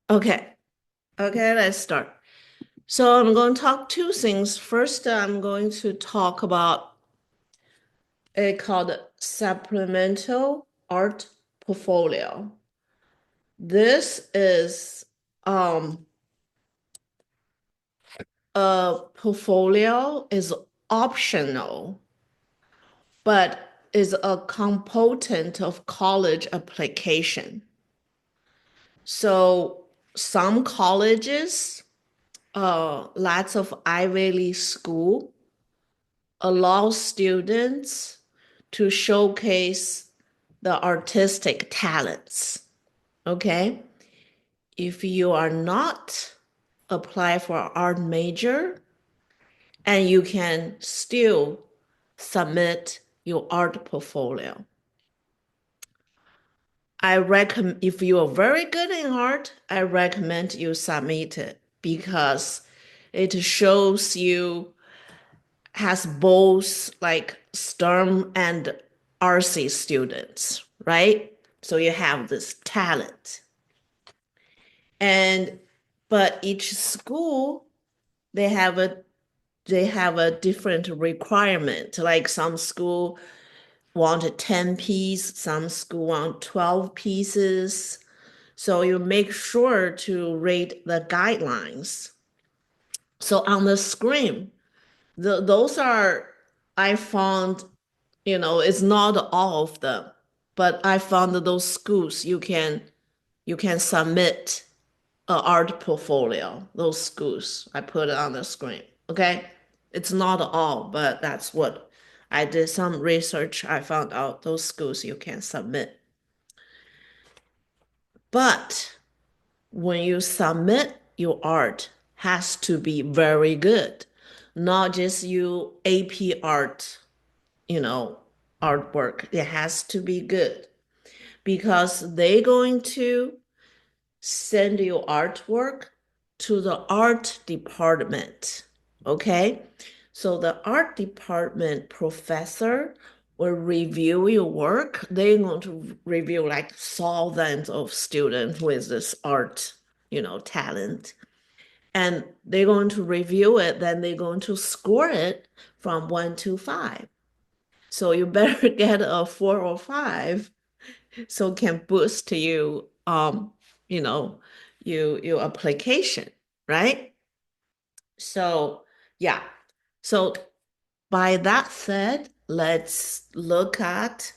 Okay. Okay, let's start. So I'm going to talk two things. First, I'm going to talk about a called supplemental art portfolio. This is a portfolio is optional, but is a component of college application. So some colleges, lots of Ivy League school allows students to showcase the artistic talents. Okay. If you are not apply for art major and you can still submit your art portfolio. I recommend if you are very good in art, I recommend you submit it because it shows you has both like STEM and RC students, right? So you have this talent. And but each school they have a different requirement. Like some school want a 10 piece, some school want 12 pieces. So you make sure to read the guidelines. So on the screen, those are I found, it's not all of them, but I found that those schools you can submit an art portfolio. Those schools I put it on the screen. Okay, it's not all, but that's what I did some research. I found out those schools you can submit. But when you submit your art, has to be very good, not just you AP art you know, artwork. It has to be good because they're going to send your artwork to the art department. Okay. So the art department professor will review your work. They're going to review like thousands of students with this art, talent. And they're going to review it, then they're going to score it from 1 to 5. So you better get a 4 or 5 so it can boost you you know your application, right? So yeah. So by that said, let's look at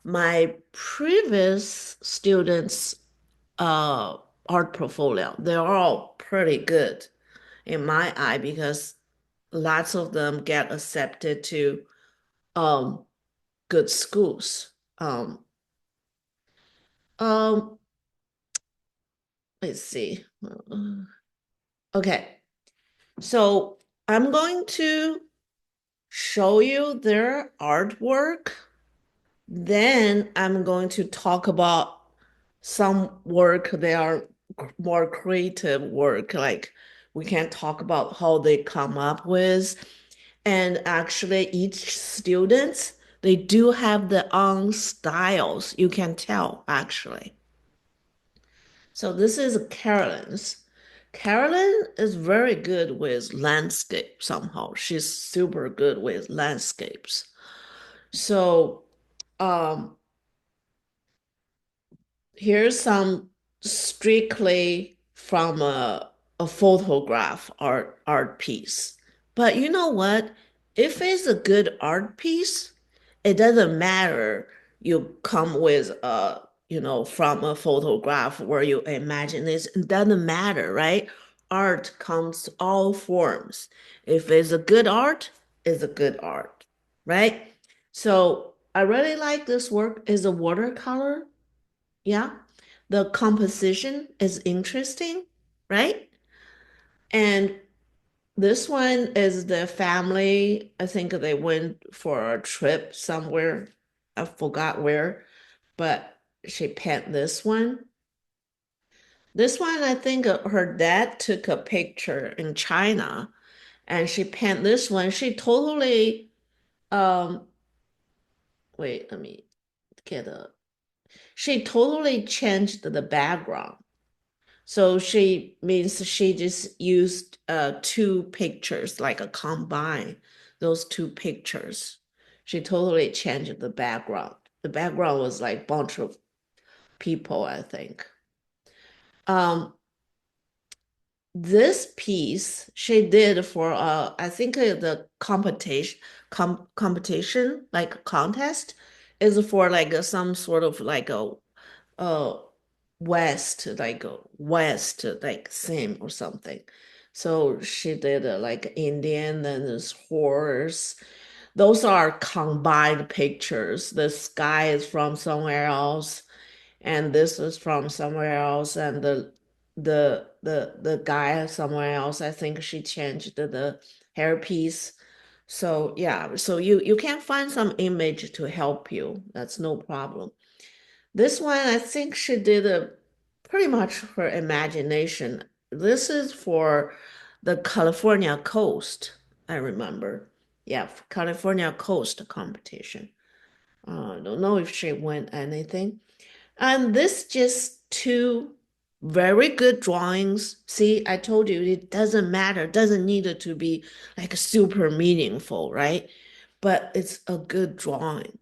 my previous students' uh art portfolio. They're all pretty good in my eye because lots of them get accepted to um good schools. Um, let's see. Okay, so I'm going to show you their artwork. Then I'm going to talk about some work they are more creative work, like we can talk about how they come up with. And actually, each student, they do have their own styles. You can tell, actually. So this is Carolyn's. Carolyn is very good with landscape somehow. She's super good with landscapes. So um, here's some strictly from a photograph art piece. But you know what? If it's a good art piece, it doesn't matter you come with from a photograph where you imagine this. It doesn't matter, right? Art comes all forms. If it's a good art, it's a good art, right? So I really like this work. Is a watercolor. Yeah. The composition is interesting, right? And this one is the family. I think they went for a trip somewhere. I forgot where, but she painted this one. This one, I think her dad took a picture in China and she painted this one. She totally, um, wait, let me get a, she totally changed the background. So she means she just used two pictures, like a combine those two pictures. She totally changed the background. The background was like bunch of people, I think. Um, this piece she did for I think the competition like contest is for like some sort of like a uh west like theme or something. So she did like Indian and this horse. Those are combined pictures. The sky is from somewhere else and this is from somewhere else, and the guy somewhere else. I think she changed the hairpiece. So yeah, so you can find some image to help you. That's no problem. This one, I think she did a pretty much her imagination. This is for the California coast, I remember. Yeah, California coast competition. I don't know if she won anything. And this just two very good drawings. See, I told you it doesn't matter, doesn't need it to be like super meaningful, right? But it's a good drawing,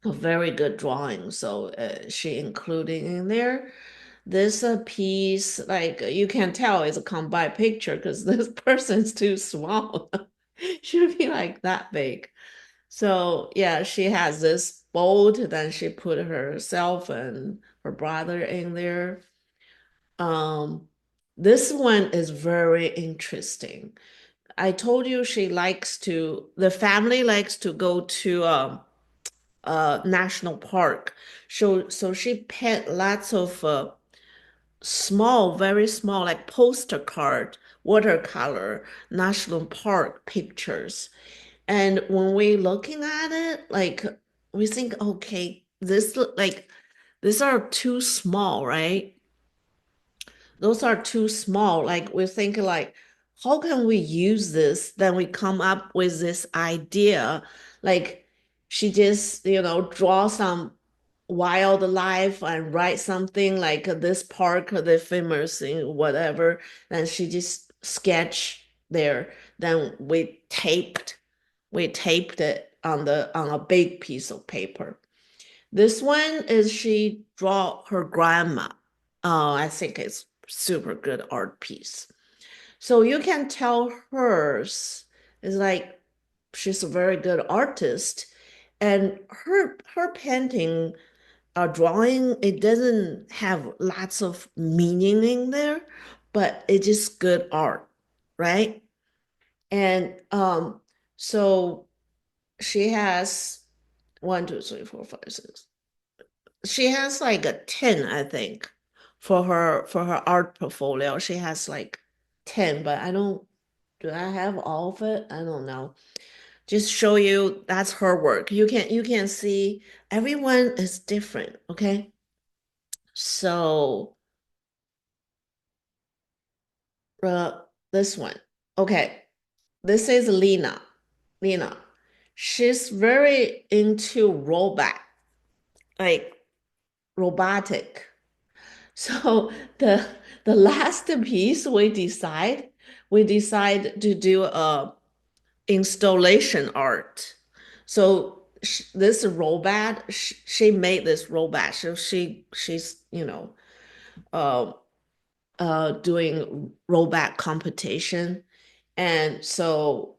a very good drawing. So she including in there. This piece, like you can tell, is a combined picture because this person's too small. Should be like that big. So yeah, she has this boat, then she put herself and her brother in there. Um, this one is very interesting. I told you the family likes to go to national park. So she paint lots of small, very small, like poster card, watercolor, national park pictures. And when we looking at it, like we think, okay, this look like these are too small, right? Those are too small. Like we think like, how can we use this? Then we come up with this idea. Like she just, draw some wildlife and write something like this park, the famous thing, whatever. Then she just sketch there. Then we taped it on the on a big piece of paper. This one is she draw her grandma. Oh, I think it's super good art piece. So you can tell hers is like she's a very good artist, and her painting, drawing, it doesn't have lots of meaning in there, but it's just good art, right? And so she has one, two, three, four, five, six. She has like a 10, I think, for her art portfolio. She has like 10, but I don't do I have all of it? I don't know. Just show you that's her work. You can see everyone is different, okay? So uh this one. Okay. This is Lena. Lena. She's very into like robotic. So the last piece we decide to do a installation art. So this robot, she made this robot. So she's uh doing robot competition, and so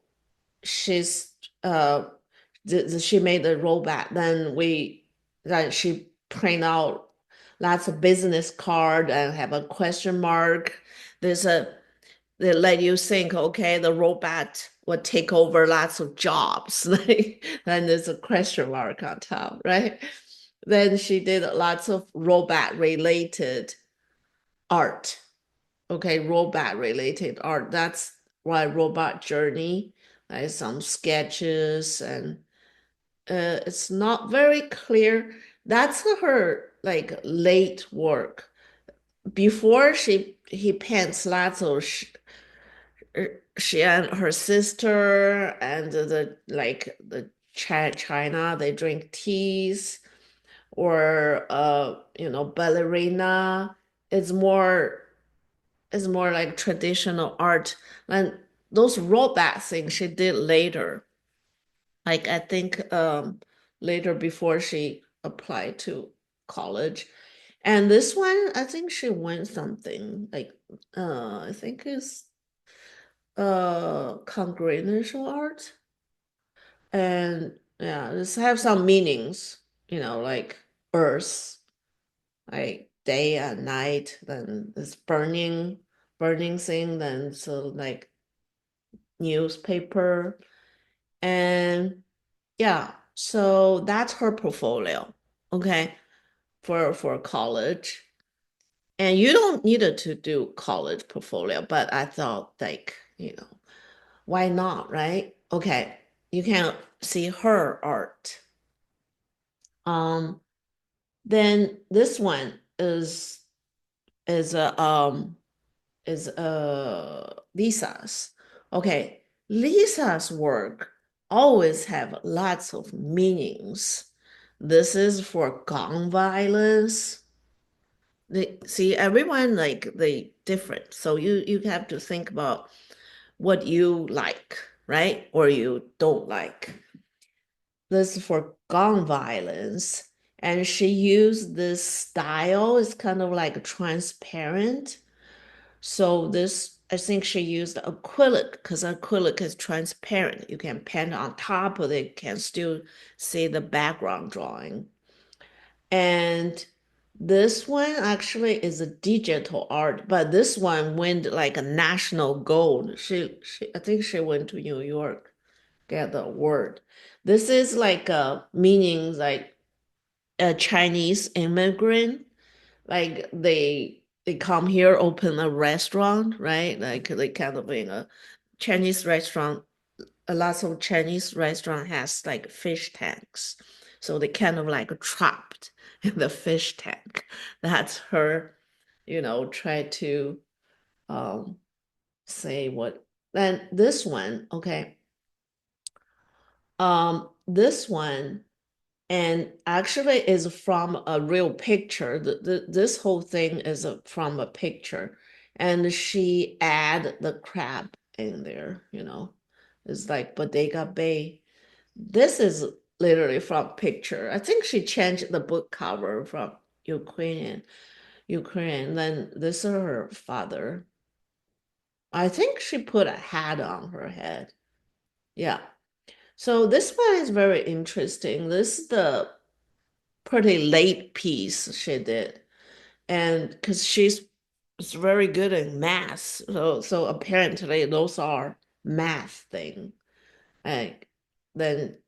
she's she made the robot. Then she print out lots of business card and have a question mark. There's a they let you think, okay, the robot will take over lots of jobs. Like, then there's a question mark on top, right? Then she did lots of robot related art. Okay, robot related art. That's why robot journey, like some sketches, and it's not very clear. That's her like late work. Before he paints lots of she and her sister and the China, they drink teas, or ballerina. it's more it's more like traditional art. And those rollback things she did later. Like I think later before she applied to college. And this one, I think she won something like I think it's congregational art. And yeah, this have some meanings, like earth, like day and night, then this burning thing, then so like newspaper. And yeah, so that's her portfolio, okay, for college. And you don't need it to do college portfolio, but I thought like, why not, right? Okay, you can see her art. Um, then this one is a Lisa's. Okay, Lisa's work always have lots of meanings. This is for gun violence. They see everyone like they different. So you have to think about what you like, right? Or you don't like. This is for gun violence. And she used this style, it's kind of like transparent. So this, I think she used acrylic because acrylic is transparent. You can paint on top of it, can still see the background drawing. And this one actually is a digital art, but this one went like a national gold. I think she went to New York, get the award. This is like a meaning like a Chinese immigrant, like they come here, open a restaurant, right? Like they kind of in a Chinese restaurant. A lot of Chinese restaurant has like fish tanks, so they kind of like trapped in the fish tank. That's her, try to um say what. Then this one, okay, this one. And actually is from a real picture. This whole thing is from a picture. And she add the crab in there, It's like Bodega Bay. This is literally from picture. I think she changed the book cover from Ukrainian. Then this is her father. I think she put a hat on her head. Yeah. So this one is very interesting. This is the pretty late piece she did, and because she's very good in math, so apparently those are math thing. Like then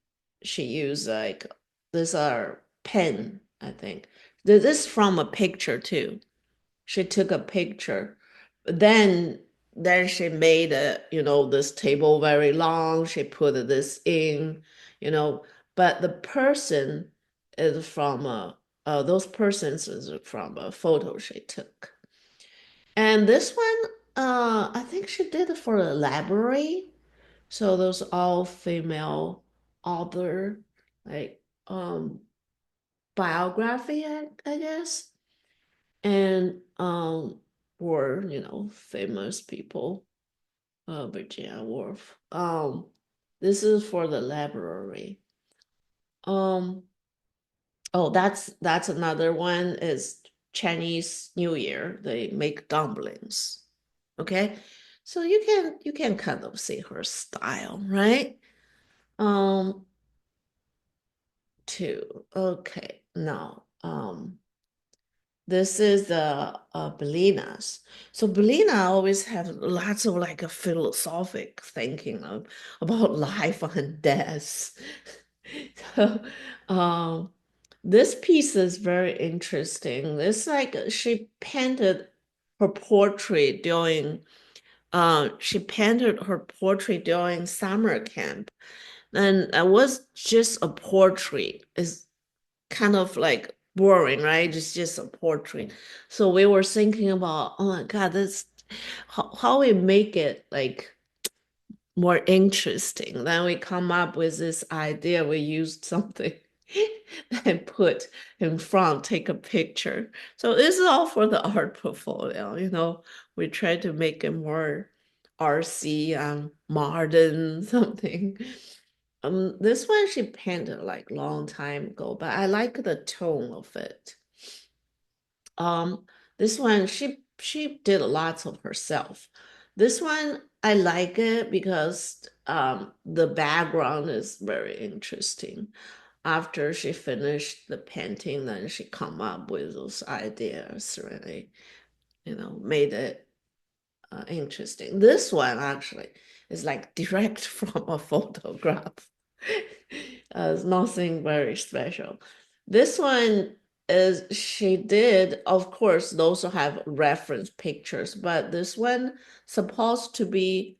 she used like these are pen, I think. This is from a picture too. She took a picture. Then then she made this table very long. She put this in, you know, but the person is from those persons is from a photo she took. And this one, I think she did it for a library. So those all female author, like biography, I guess. And were famous people, Virginia Woolf. This is for the library. Um, oh, that's another one is Chinese New Year. They make dumplings. Okay, so you can kind of see her style, right? Um, two. Okay, now this is the Belinas. So Belina always have lots of like a philosophic thinking about life and death. So this piece is very interesting. It's like she painted her portrait during summer camp. And it was just a portrait. It's kind of like boring, right? It's just a portrait. So we were thinking about, oh my God, this how we make it like more interesting. Then we come up with this idea. We used something. and put in front, take a picture. So this is all for the art portfolio. We try to make it more RC, modern something. This one she painted like long time ago, but I like the tone of it. Um, this one she did lots of herself. This one I like it because the background is very interesting. After she finished the painting, then she come up with those ideas, really, made it interesting. This one actually is like direct from a photograph. It's nothing very special. This one is she did, of course, those have reference pictures, but this one supposed to be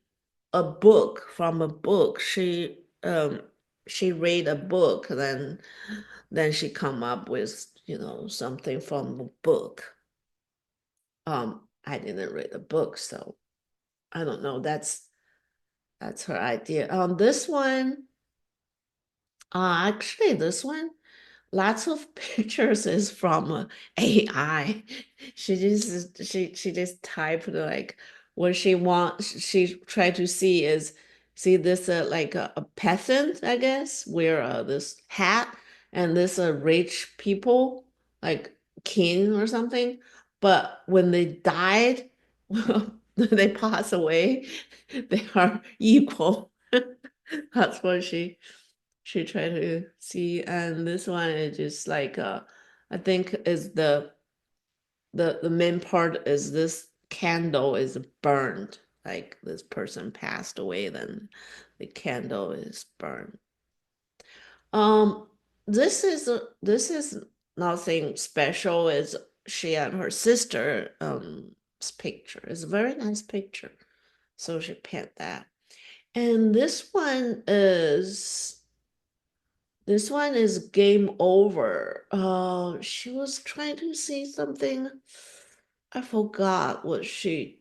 a book from a book. She read a book, then she come up with, something from a book. I didn't read the book, so I don't know. That's her idea. This one, actually, this one, lots of pictures is from AI. She just typed like what she wants. She tried to see this like a peasant, I guess, wear this hat, and this rich people like king or something. But when they died, they pass away, they are equal. That's what she tried to see. And this one is just like I think is the main part is this candle is burned. Like this person passed away, then the candle is burned. Um, this is nothing special. It's she and her sister picture. It's a very nice picture. So she paint that. And this one is game over. She was trying to see something. I forgot what she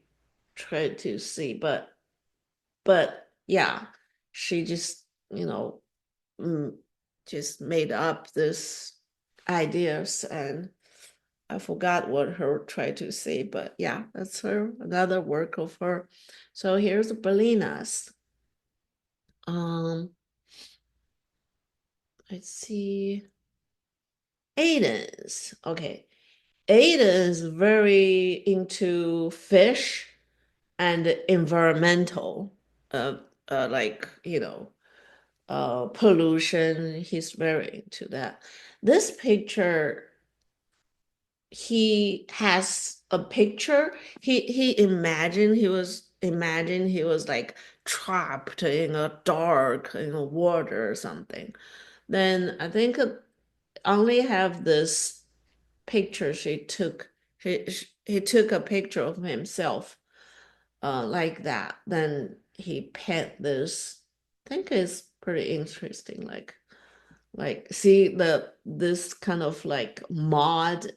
tried to see, but yeah, she just, mm, just made up this ideas, and I forgot what her tried to say, but yeah, that's her another work of her. So here's Belena's. Um, let's see. Aiden's. Okay. Aiden is very into fish and environmental, uh, like, pollution. He's very into that. This picture, he has a picture. He imagined he was like trapped in a dark, water or something. Then I think only have this picture she took. He took a picture of himself like that. Then he paint this. I think it's pretty interesting. Like see this kind of like mod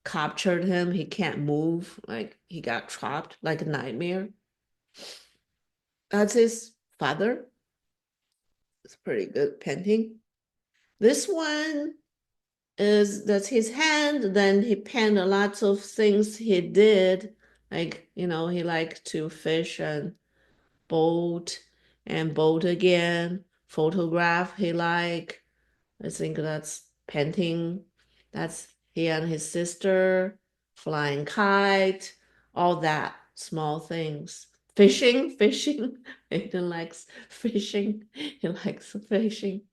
captured him. He can't move. Like he got trapped like a nightmare. That's his father. It's pretty good painting. This one that's his hand. Then he painted lots of things he did. Like, he liked to fish and boat and boat again, photograph he like. I think that's painting. That's he and his sister, flying kite, all that small things. Fishing. Aiden likes fishing. He likes fishing.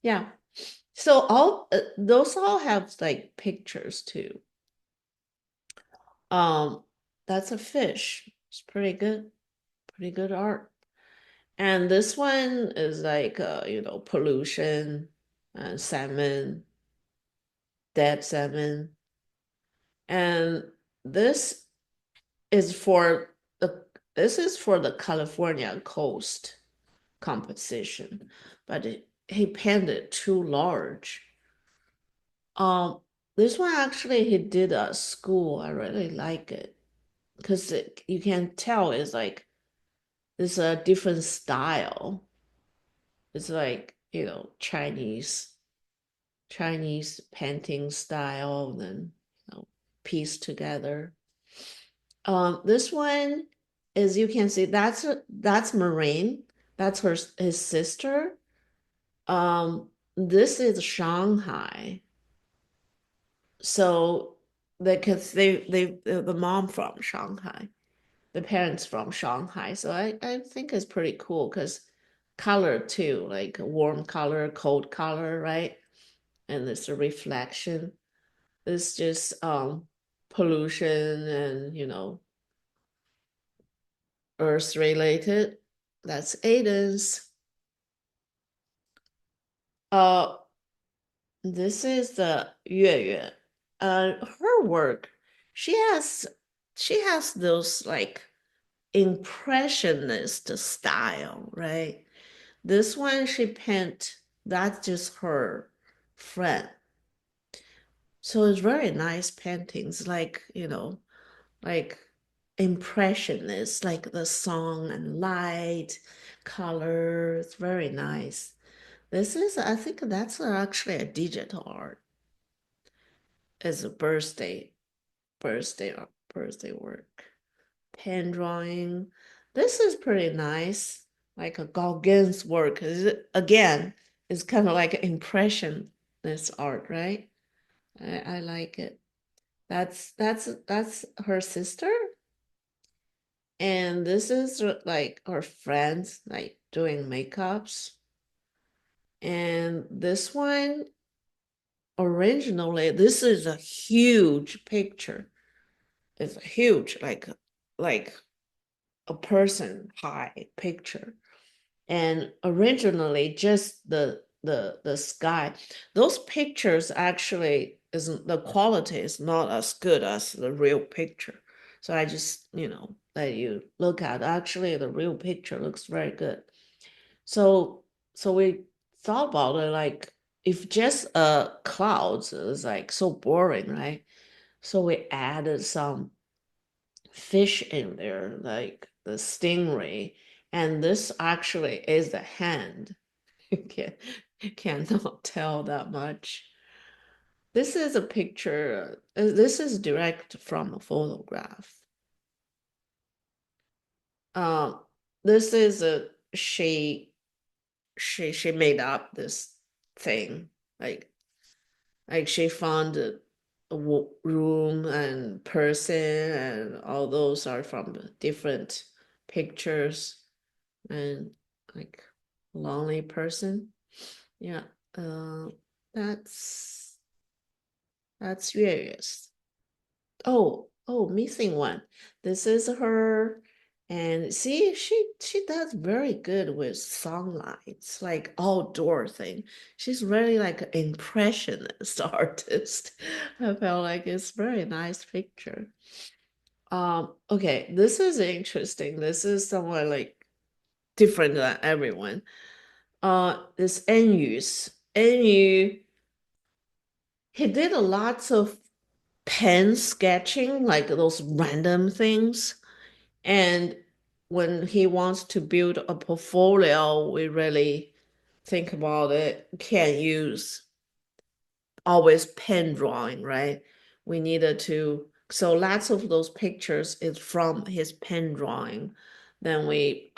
Yeah. So all those all have like pictures too. Um, that's a fish. It's pretty good. Pretty good art. And this one is like pollution and salmon, dead salmon. And this is for the California coast composition, but he painted too large. Um, this one actually he did at school. I really like it because you can tell it's a different style. It's like, Chinese. Chinese painting style, and then piece together. This one is you can see that's Marine. That's his sister. This is Shanghai. So because the mom from Shanghai, the parents from Shanghai. So I think it's pretty cool because color too, like warm color, cold color, right? And it's a reflection. It's just pollution and earth related. That's Aiden's. Uh this is the Yue Yue. Her work, she has she has those like impressionist style, right? This one she paint, that's just her friend. So it's very nice paintings, like, like impressionist, like the song and light, color. It's very nice. This is, I think that's actually a digital art. It's a birthday work. Pen drawing. This is pretty nice. Like a Gauguin's work. Again, it's kind of like impressionist art, right? I like it. That's her sister, and this is like her friends, like doing makeups. And this one, originally, this is a huge picture. It's huge, like a person high picture. And originally just the sky. Those pictures actually isn't, the quality is not as good as the real picture. So I just, let you look at, actually the real picture looks very good. So we thought about it, like if just clouds is like so boring, right? So we added some fish in there, like the stingray, and this actually is the hand. You cannot tell that much. This is a picture. This is direct from a photograph. Um, this is a she made up this thing, like she found a room and person, and all those are from different pictures, and like lonely person. Yeah, uh, that's curious. Missing one. This is her, and see, she does very good with sunlights, like outdoor thing. She's really like an impressionist artist. I felt like it's very nice picture. Okay, this is interesting. This is somewhat like different than everyone. This Enyu's. Enyu, he did a lots of pen sketching, like those random things. And when he wants to build a portfolio, we really think about it. Can't use always pen drawing, right? We needed to, so lots of those pictures is from his pen drawing. Then we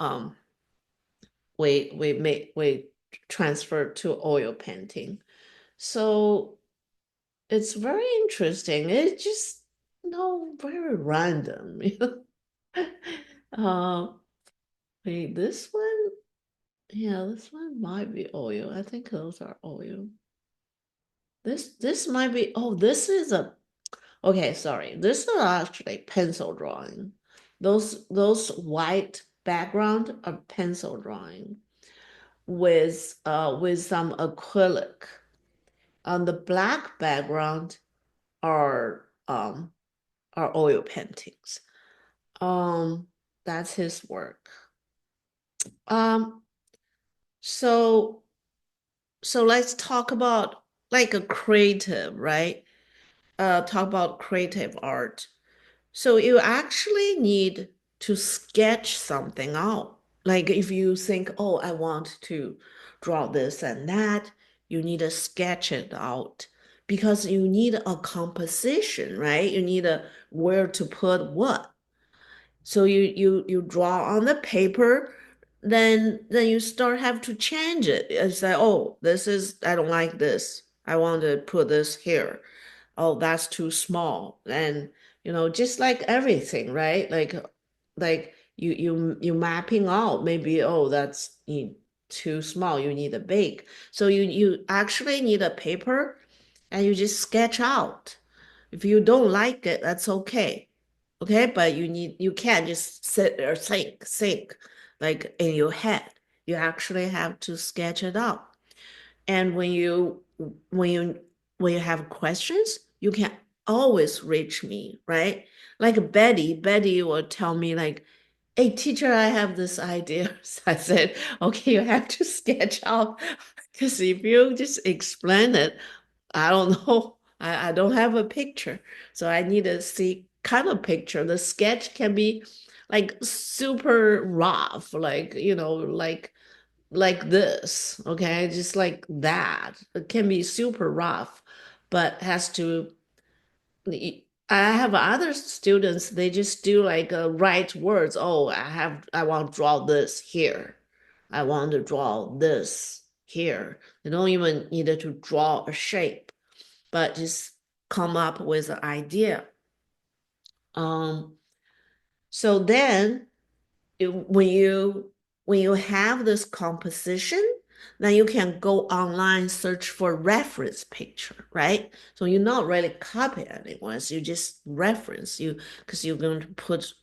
transferred to oil painting. So it's very interesting. It's just very random, Uh, wait, this one, yeah, this one might be oil. I think those are oil. This might be, oh, this is a, okay, sorry. This is actually pencil drawing. Those white background are pencil drawing with some acrylic. On the black background are oil paintings. Um, that's his work. Um, so let's talk about like a creative, right? Talk about creative art. So you actually need to sketch something out. Like if you think, oh, I want to draw this and that, you need to sketch it out because you need a composition, right? You need a where to put what. So you draw on the paper, then you start have to change it. It's like, oh, this is I don't like this. I want to put this here. Oh, that's too small. And just like everything, right? Like you mapping out maybe, oh, that's too small. You need a big. So you actually need a paper and you just sketch out. If you don't like it, that's okay. Okay, but you can't just sit there think like in your head. You actually have to sketch it out. And when you when you have questions, you can always reach me, right? Like Betty will tell me like, "Hey, teacher, I have this idea." So I said, "Okay, you have to sketch out because if you just explain it, I don't know. I don't have a picture. So I need to see kind of picture. The sketch can be like super rough, like, like this, okay? Just like that. It can be super rough, but has to. I have other students, they just do like write words. Oh, I want to draw this here. I want to draw this here. They don't even need to draw a shape but just come up with an idea. Um, so then when you have this composition, then you can go online search for reference picture, right? So you're not really copying anyone, so you just reference you because you're going to put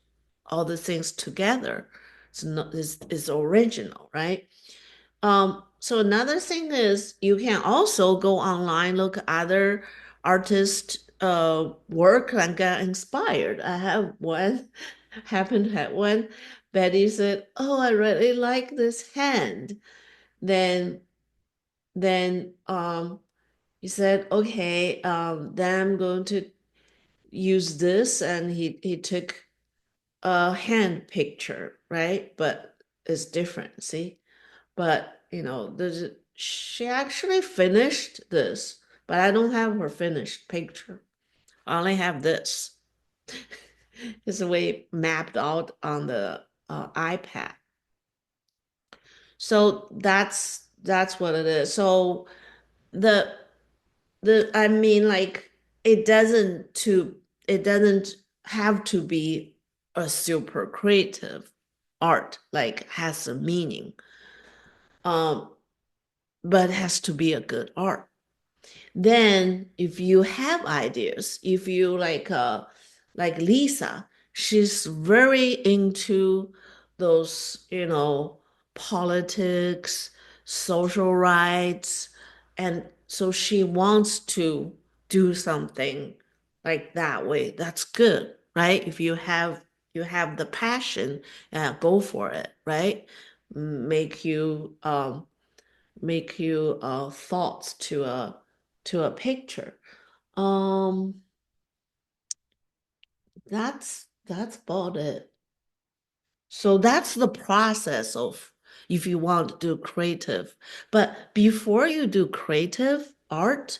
all the things together. It's original, right? So another thing is you can also go online, look at other artists' work and get inspired. I have one, happened to have one. Betty said, "Oh, I really like this hand." Then then he said, "Okay, then I'm going to use this," and he took a hand picture, right? But it's different, see? But she actually finished this, but I don't have her finished picture. I only have this. It's the way mapped out on the iPad. So that's what it is. So the I mean like it doesn't have to be a super creative art, like has a meaning. Um, but it has to be a good art. Then if you have ideas, if you like Lisa, she's very into those, politics, social rights, and so she wants to do something like that way. That's good, right? If you have the passion, go for it, right? Make you thoughts to a picture. Um, that's about it. So that's the process of if you want to do creative. But before you do creative art,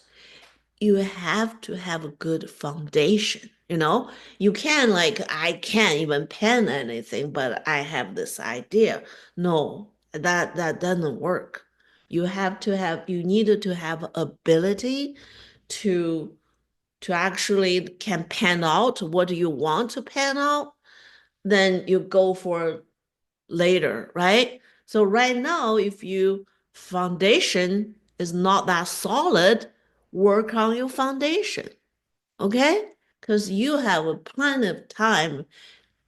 you have to have a good foundation. You can like I can't even pen anything, but I have this idea. No, that doesn't work. You needed to have ability to actually can pen out what you want to pen out, then you go for later, right? So right now, if you foundation is not that solid, work on your foundation, okay? Because you have a plenty of time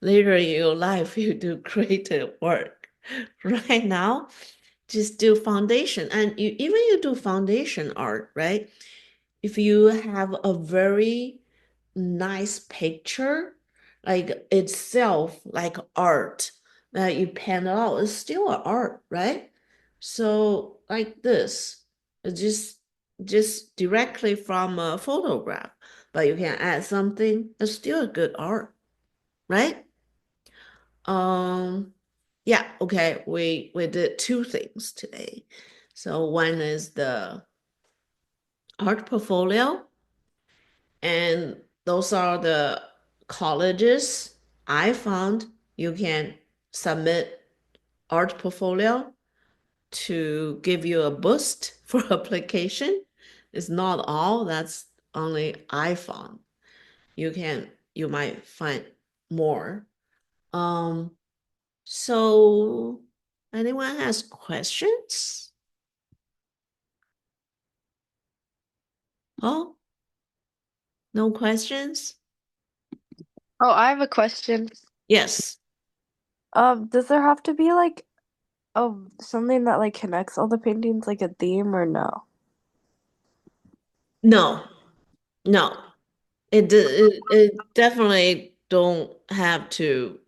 later in your life you do creative work. Right now, just do foundation. And you do foundation art, right? If you have a very nice picture, like itself, like art that you pen out, it's still an art, right? So like this, it's just directly from a photograph, but you can add something, it's still a good art, right? Um, yeah, okay, we did two things today. So one is the art portfolio, and those are the colleges I found you can submit art portfolio to give you a boost for application. It's not all, that's only I found. You might find more. Um, so anyone has questions? Oh, no questions? Oh, I have a question. Yes. Does there have to be like something that like connects all the paintings, like a theme or no? No, no. It definitely don't have to